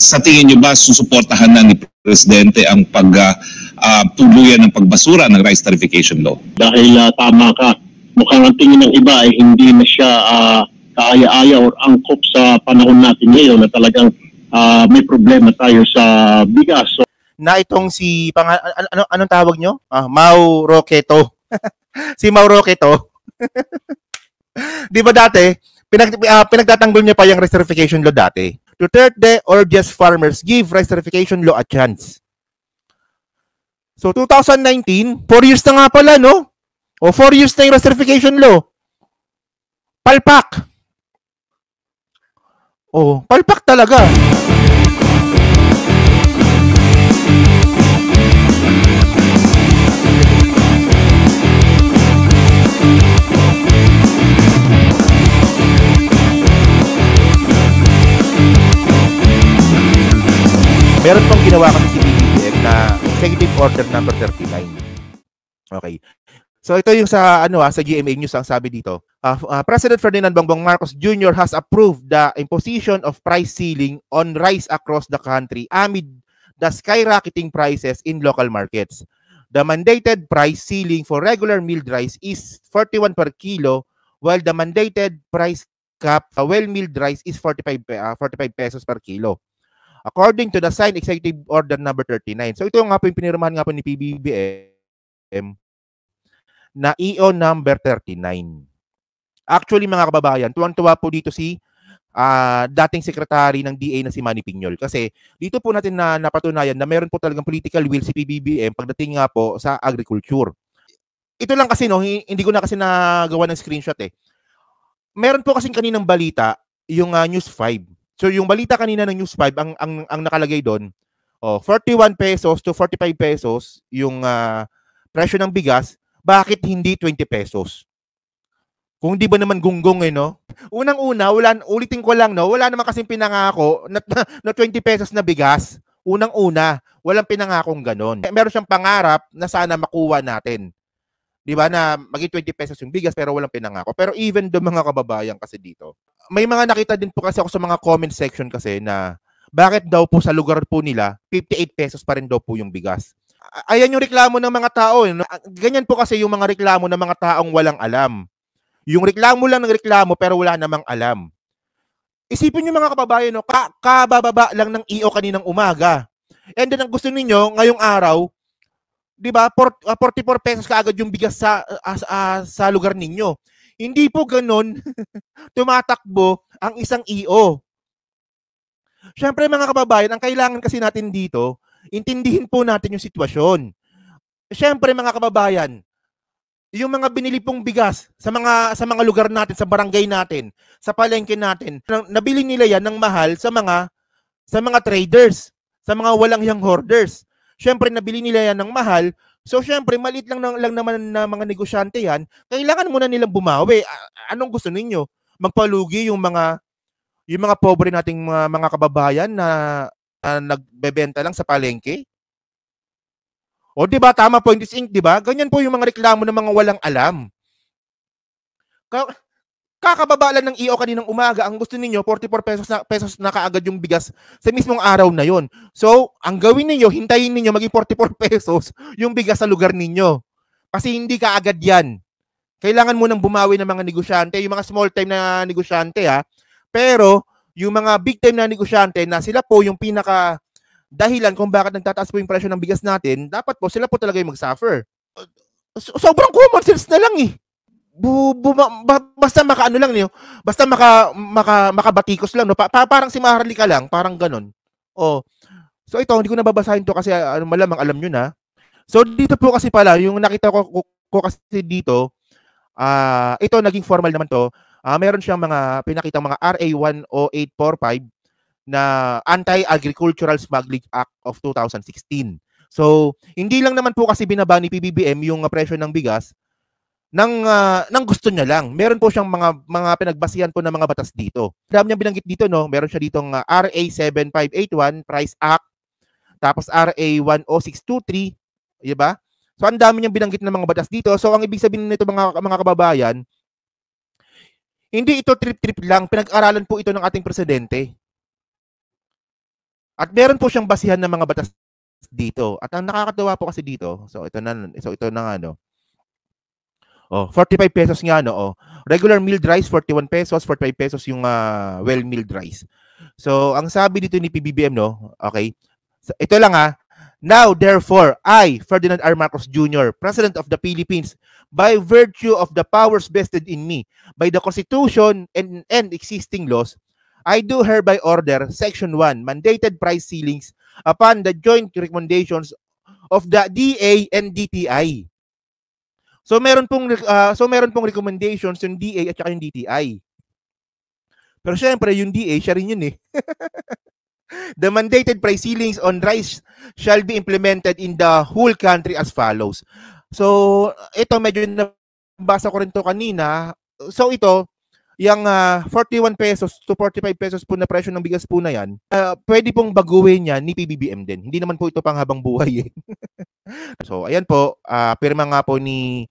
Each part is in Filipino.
Sa tingin niyo ba susuportahan na ni Presidente ang tuluyan ng pagbasura ng rice tarification law? Dahil tama ka, mukhang ang tingin ng iba ay hindi na siya kaaya-aya or angkop sa panahon natin ngayon na talagang may problema tayo sa bigas. So, na itong si anong tawag nyo? Mau Roqueto. Si Mau Roqueto. Di ba dati, pinagtatanggol niya pa yung rice tarification law dati. Duterte urges farmers give rice tarification law a chance. So 2019, 4 years na nga pala, no? O 4 years na yung rice tarification law. Palpak. Oh, palpak talaga. Meron pong ginawa kasi si BBM na Executive Order number 39. Okay. So ito yung sa sa GMA News ang sabi dito. President Ferdinand Bongbong Marcos Jr. has approved the imposition of price ceiling on rice across the country amid the skyrocketing prices in local markets. The mandated price ceiling for regular milled rice is 41 per kilo while the mandated price cap for well-milled rice is 45 pesos per kilo. According to the signed Executive Order number 39. So ito nga po yung pinirmahan nga po ni PBBM na EO number 39. Actually mga kababayan, tuwang-tuwa po dito si dating secretary ng DA na si Manny Piñol kasi dito po natin na napatunayan na meron po talagang political will si PBBM pagdating nga po sa agriculture. Ito lang kasi hindi ko na kasi nagawa ng screenshot eh. Meron po kasing kaninang balita yung News 5. So yung balita kanina ng News 5 ang nakalagay doon, 41 pesos to 45 pesos yung presyo ng bigas, bakit hindi 20 pesos? Kung di ba naman gunggong no? Unang-una, ulitin ko lang wala naman kasing pinangako na 20 pesos na bigas. Unang-una, walang pinangakong ganon. Meron siyang pangarap na sana makuha natin. Di ba na maging 20 pesos yung bigas pero walang pinangako. Pero even do mga kababayan kasi dito, may mga nakita din po kasi ako sa mga comment section kasi na bakit daw po sa lugar po nila 58 pesos pa rin daw po yung bigas. Ayan yung reklamo ng mga tao. Ganyan po kasi yung mga reklamo ng mga taong walang alam. Yung reklamo lang ng reklamo pero wala namang alam. Isipin nyo mga kababayan, kabababa lang ng EO kaninang umaga. And then ang gusto ninyo ngayong araw, di ba, 44 pesos kaagad yung bigas sa lugar ninyo. Hindi po ganun tumatakbo ang isang EO. Siyempre mga kababayan, ang kailangan kasi natin dito, intindihin po natin yung sitwasyon. Siyempre mga kababayan, yung mga binili pong bigas sa mga lugar natin, sa barangay natin, sa palengke natin, nabili nila yan ng mahal sa mga traders, sa mga walang hiyang hoarders. Siyempre nabili nila yan ng mahal. So syempre maliit lang naman na mga negosyante yan, kailangan muna nilang bumawi. Anong gusto ninyo? Magpalugi yung mga pobre nating mga kababayan na nagbebenta lang sa palengke? O di ba tama po in this ink, di ba? Ganyan po yung mga reklamo ng mga walang alam. Kakababa lang ng EO kaninang umaga, ang gusto ninyo 44 pesos na kaagad yung bigas sa mismong araw na yon. So, ang gawin ninyo, hintayin ninyo maging 44 pesos yung bigas sa lugar ninyo. Kasi hindi kaagad yan. Kailangan mo nang bumawi ng mga negosyante, yung mga small time na negosyante Pero, yung mga big time na negosyante na sila po yung pinaka dahilan kung bakit nagtataas po yung presyo ng bigas natin, dapat po sila po talaga yung mag-suffer. Sobrang common sense na lang eh. Basta makaano lang niyo, basta makabatikos lang parang si Maharlika lang, parang ganon. So ito hindi ko nababasahin to kasi malamang alam niyo na. So dito po kasi pala yung nakita ko kasi dito, ito naging formal naman to. Meron siyang mga pinakitang mga RA 10845 na Anti-Agricultural Smuggling Act of 2016. So hindi lang naman po kasi binaba ni PBBM yung presyo ng bigas ng gusto niya lang. Meron po siyang mga pinagbasihan po ng mga batas dito. Dami niya binanggit dito, no? Meron siya ditong RA 7581 Price Act, tapos RA 10623, di ba? So ang dami niyang binanggit ng mga batas dito. So ang ibig sabihin nito mga kababayan, hindi ito trip-trip lang, pinag-aralan po ito ng ating presidente. At meron po siyang basihan ng mga batas dito. At ang nakakatuwa po kasi dito, so ito na nga, no. 45 pesos nga, no. Regular milled rice 41 pesos, 45 pesos yung well milled rice. So ang sabi dito ni PBBM, no, okay. So, ito lang now therefore I, Ferdinand R. Marcos Jr., President of the Philippines, by virtue of the powers vested in me by the Constitution and existing laws, I do hereby order Section 1, mandated price ceilings upon the joint recommendations of the DA and DTI. So meron pong recommendations yung DA at saka yung DTI. Pero syempre yung DA siya rin yun eh. The mandated price ceilings on rice shall be implemented in the whole country as follows. So ito medyo nabasa ko rin to kanina. So ito yung 41 pesos to 45 pesos po na presyo ng bigas po na yan, pwede pong baguhin yan ni PBBM din. Hindi naman po ito pang habang buhay eh. So, ayan po, pirma nga po ni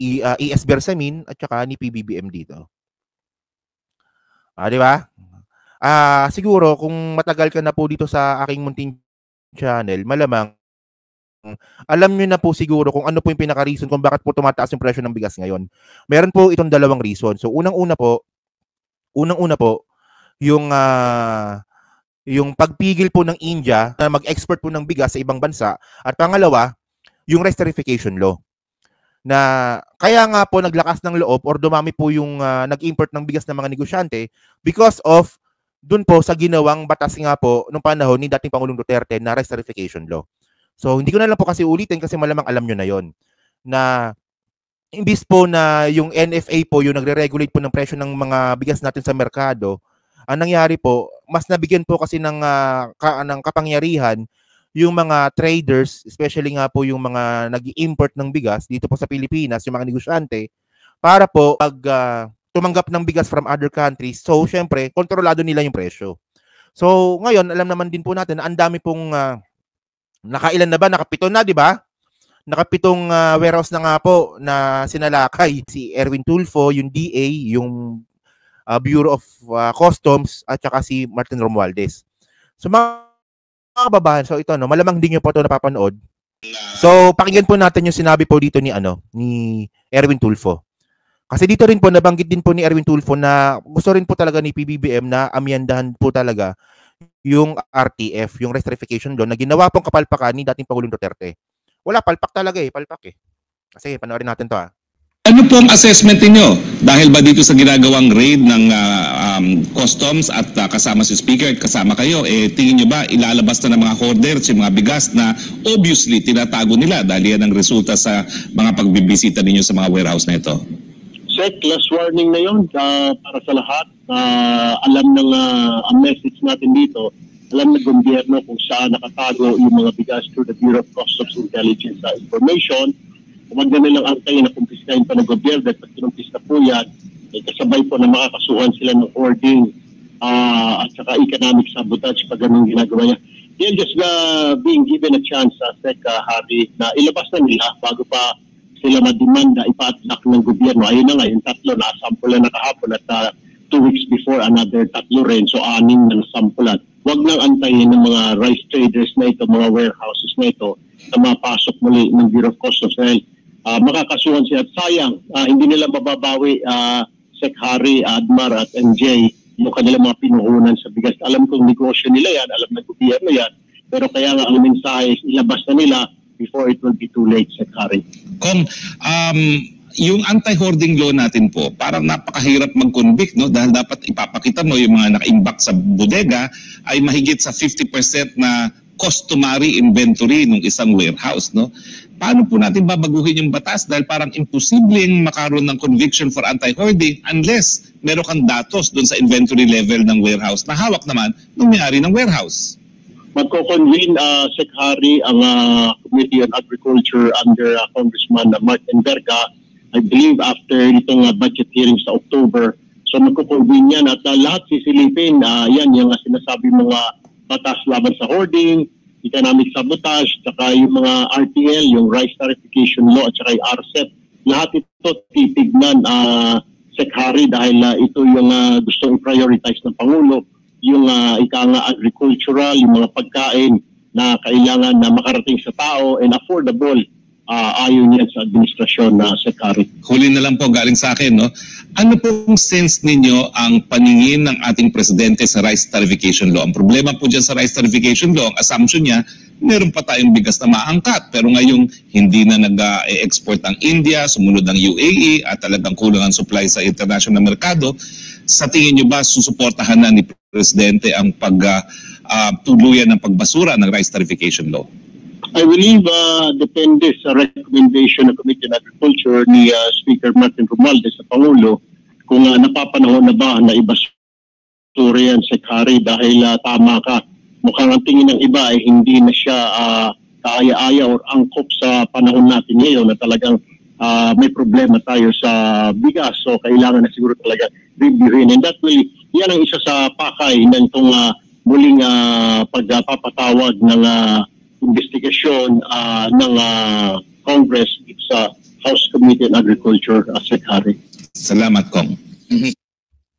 ES Bersamin at saka ni PBBM dito. Di ba? Siguro, kung matagal ka na po dito sa aking munting channel, malamang, alam nyo na po siguro kung ano po yung pinaka-reason kung bakit po tumataas yung presyo ng bigas ngayon. Meron po itong dalawang reason. So, unang-una po, yung pagpigil po ng India na mag-export po ng bigas sa ibang bansa. At pangalawa, yung rice tarification law. Na kaya nga po naglakas ng loob or dumami po yung nag-import ng bigas ng mga negosyante because of dun po sa ginawang batas nga po nung panahon ni dating Pangulong Duterte na rice tarification law. So, hindi ko na lang po kasi ulitin kasi malamang alam nyo na yon na imbis po na yung NFA po yung nagre-regulate po ng presyo ng mga bigas natin sa merkado, ang nangyari po, mas nabigyan po kasi ng kapangyarihan yung mga traders, especially nga po yung mga nag-import ng bigas dito po sa Pilipinas, yung mga negosyante, para po pag tumanggap ng bigas from other countries, so syempre, kontrolado nila yung presyo. So, ngayon, alam naman din po natin na ang dami pong nakailan na ba? Nakapito na, di ba? Nakapitong warehouse na nga po na sinalakay si Erwin Tulfo, yung DA, yung Bureau of Customs, at saka si Martin Romualdez. So mga kababayan, so ito, no, malamang hindi nyo po ito napapanood. So pakinggan po natin yung sinabi po dito ni Erwin Tulfo. Kasi dito rin po, nabanggit din po ni Erwin Tulfo na gusto rin po talaga ni PBBM na amyandahan po talaga yung RTF, yung rice tarification law na ginawa pong kapalpakan ni dating Pangulong Duterte. Wala, palpak talaga palpak eh. Kasi panoorin natin to Ano po ang assessment niyo? Dahil ba dito sa ginagawang raid ng customs at kasama si Speaker at kasama kayo, tingin nyo ba ilalabas na ng mga hoarders yung mga bigas na obviously tinatago nila dahil yan ang resulta sa mga pagbibisita ninyo sa mga warehouse na ito? Sec, last warning na yun para sa lahat. Alam ng ang message natin dito, alam ng gobyerno kung saan nakatago yung mga bigas through the Bureau of Customs Intelligence Information. Huwag na nilang antayin na kumpiskahin pa ng gobyerno at pag kinumpis na po yan, kasabay po na makakasuhan sila ng hoarding at saka economic sabotage pag ganun ginagawa niya. Yan just being given a chance, Sec, Harry, na ilabas na nila bago pa sila mademanda, ipa-attack ng gobyerno. Ayun na nga, yung tatlo na sampulan na kahapon at 2 weeks before another tatlo rin, so 6 na sampulan. Huwag nang antayin ng mga rice traders na ito, mga warehouses na ito, na mapasok muli ng Bureau of Customs. Dahil makakasuhan siya at sayang, hindi nila mababawi Sec Harry, Admar at MJ yung kanilang mga pinuhunan sa bigas. Alam kong negosyo nila yan, alam ng gobyerno yan, pero kaya nga ang mensahe, ilabas na nila before it will be too late, Sec Harry. Kung yung anti-hoarding law natin po, parang napakahirap mag-convict, no? Dahil dapat ipapakita mo yung mga naka-imbak sa bodega ay mahigit sa 50% na customary inventory ng isang warehouse, no? Paano po natin babaguhin yung batas? Dahil parang imposibleng makaroon ng conviction for anti-hoarding unless meron kang datos doon sa inventory level ng warehouse na hawak naman ng may-ari ng warehouse. Magko-convene, Sec Harry, ang Committee on Agriculture under Congressman Martin Verga, I believe after itong budget hearing sa October. So magko-convene yan at lahat sisilipin, yan yung sinasabi mga batas laban sa hoarding, economic sabotage, saka yung mga RTL, yung rice tarification law at saka yung RCEP. Lahat ito titignan, Sec Harry, dahil ito yung gustong i-prioritize ng Pangulo yung ika nga agricultural, yung mga pagkain na kailangan na makarating sa tao and affordable ayon yan sa administrasyon na Secretary. Huli na lang po galing sa akin, no? Ano pong sense ninyo ang paningin ng ating presidente sa rice tariffication law? Ang problema po dyan sa rice tariffication law, ang assumption niya, meron pa tayong bigas na maangkat. Pero ngayong hindi na nag-export ang India, sumunod ang UAE, at talagang kulang ang supply sa international merkado, sa tingin nyo ba susuportahan na ni presidente ang tuluyan ng pagbasura ng rice tariffication law? I believe depende sa recommendation ng Committee on Agriculture ni Speaker Martin Romualdez sa Pangulo kung napapanahon na ba na ibasura yan, Secretary, dahil tama ka. Mukhang ang tingin ng iba ay hindi na siya kaaya-aya or angkop sa panahon natin ngayon na talagang may problema tayo sa bigas. So kailangan na siguro talaga reviewin. And that will, yan ang isa sa pakay ng itong muling pagpapatawag ng investigasyon ng Congress sa House Committee on Agriculture, Secretary. Salamat, Kong.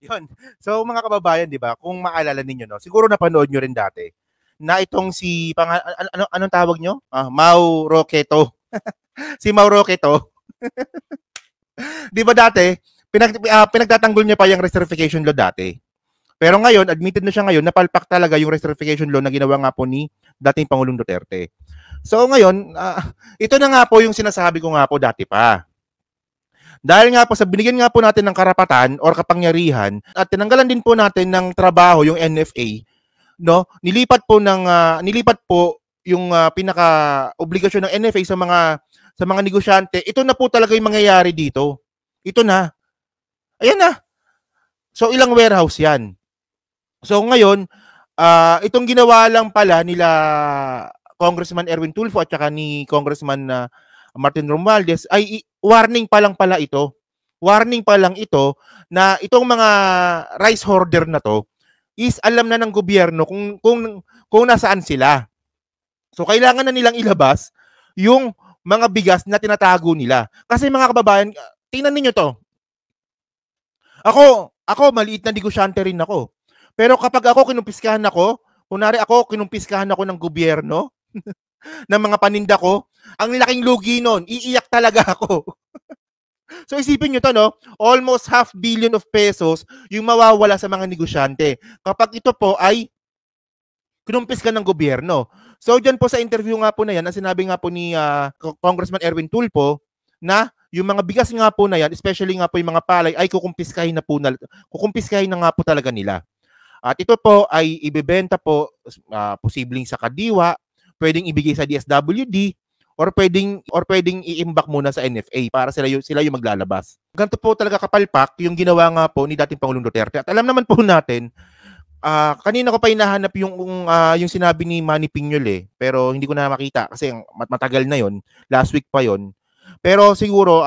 Yun. So mga kababayan, 'di ba? Kung maalala ninyo, no, siguro napanood nyo rin dati na itong si anong tawag nyo? Mau Roqueto. Si Mau Roqueto. 'Di ba dati pinagtatanggol niya pa yung recertification law dati. Pero ngayon, admitted na siya ngayon, napalpak talaga yung recertification law na ginawa nga po ni dating Pangulong Duterte. So ngayon, ito na nga po yung sinasabi ko nga po dati pa. Dahil nga po sa binigyan nga po natin ng karapatan or kapangyarihan at tinanggalan din po natin ng trabaho yung NFA, no? Nilipat po yung pinaka-obligasyon ng NFA sa mga negosyante. Ito na po talaga yung mangyayari dito. Ito na. Ayan na. So ilang warehouse 'yan. So ngayon, itong ginawa lang pala nila Congressman Erwin Tulfo at saka ni Congressman Martin Romualdez ay warning pa lang pala ito. Warning pa lang ito na itong mga rice hoarder na to is alam na ng gobyerno kung nasaan sila. So kailangan na nilang ilabas yung mga bigas na tinatago nila. Kasi mga kababayan, tingnan niyo to. Ako maliit na negosyante rin ako. Pero kapag ako kinumpiskahan ako ng gobyerno ng mga paninda ko, ang laking lugi nun, iiyak talaga ako. So isipin nyo to, no? Almost 500 million of pesos yung mawawala sa mga negosyante kapag ito po ay kinumpiskan ng gobyerno. So dyan po sa interview nga po na yan, ang sinabi nga po ni Congressman Erwin Tulfo na yung mga bigas nga po na yan, especially nga po yung mga palay, ay kukumpiskahin na nga po talaga nila. At ito po ay ibebenta po posibleng sa Kadiwa, pwedeng ibigay sa DSWD, or pwedeng iimbak muna sa NFA para sila yung maglalabas. Ganito po talaga kapalpak yung ginawa nga po ni dating Pangulong Duterte. At alam naman po natin, kanina ko pa hinahanap yung sinabi ni Manny Piñol pero hindi ko na makita kasi matagal na yon, last week pa yon. Pero siguro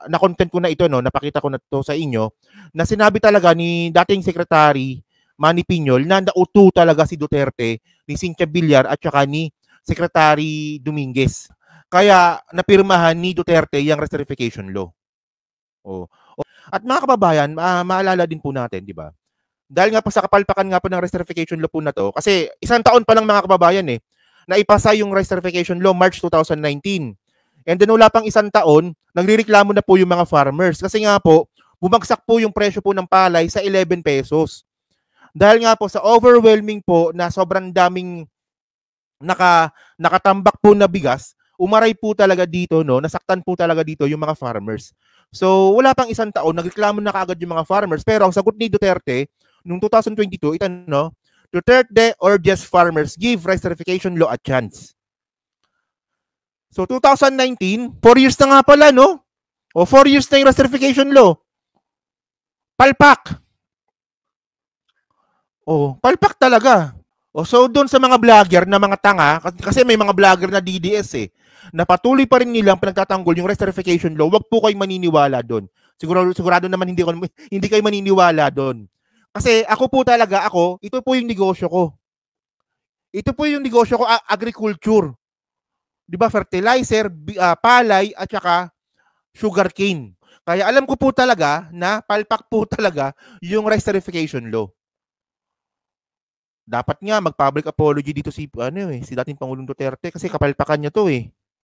na-content ko na ito, no, napakita ko na to sa inyo na sinabi talaga ni dating Secretary Manny Piñol na nauto talaga si Duterte ni Cynthia Villar at saka ni Secretary Dominguez. Kaya napirmahan ni Duterte yung recertification law. At mga kababayan, maalala din po natin, di ba? Dahil nga po sa kapalpakan nga po ng recertification law po na to, kasi isang taon pa lang mga kababayan na ipasa yung recertification law March 2019. And then wala pang isang taon, nagrereklamo na po yung mga farmers. Kasi nga po, bumagsak po yung presyo po ng palay sa 11 pesos. Dahil nga po sa overwhelming po na sobrang daming nakatambak po na bigas, umaray po talaga dito, no? Nasaktan po talaga dito yung mga farmers. So wala pang isang taon, nagreklamo na kaagad yung mga farmers. Pero ang sagot ni Duterte, noong 2022, ito, no? Duterte urges farmers give recertification law a chance. So 2019, 4 years na nga pala, no? 4 years na yung recertification law. Palpak. Palpak talaga. So doon sa mga vlogger na mga tanga, kasi may mga vlogger na DDS na patuloy pa rin nilang pinagtatanggol yung recertification law, wag po kayo maniniwala doon. Sigurado naman hindi kayo maniniwala doon. Kasi ito po yung negosyo ko. Ito po yung negosyo ko, agriculture. 'Di ba, fertilizer, palay at saka sugarcane. Kaya alam ko po talaga na palpak po talaga yung recertification law. Dapat nga mag-public apology dito si si dating Pangulong Duterte kasi kapalpakan niya to eh.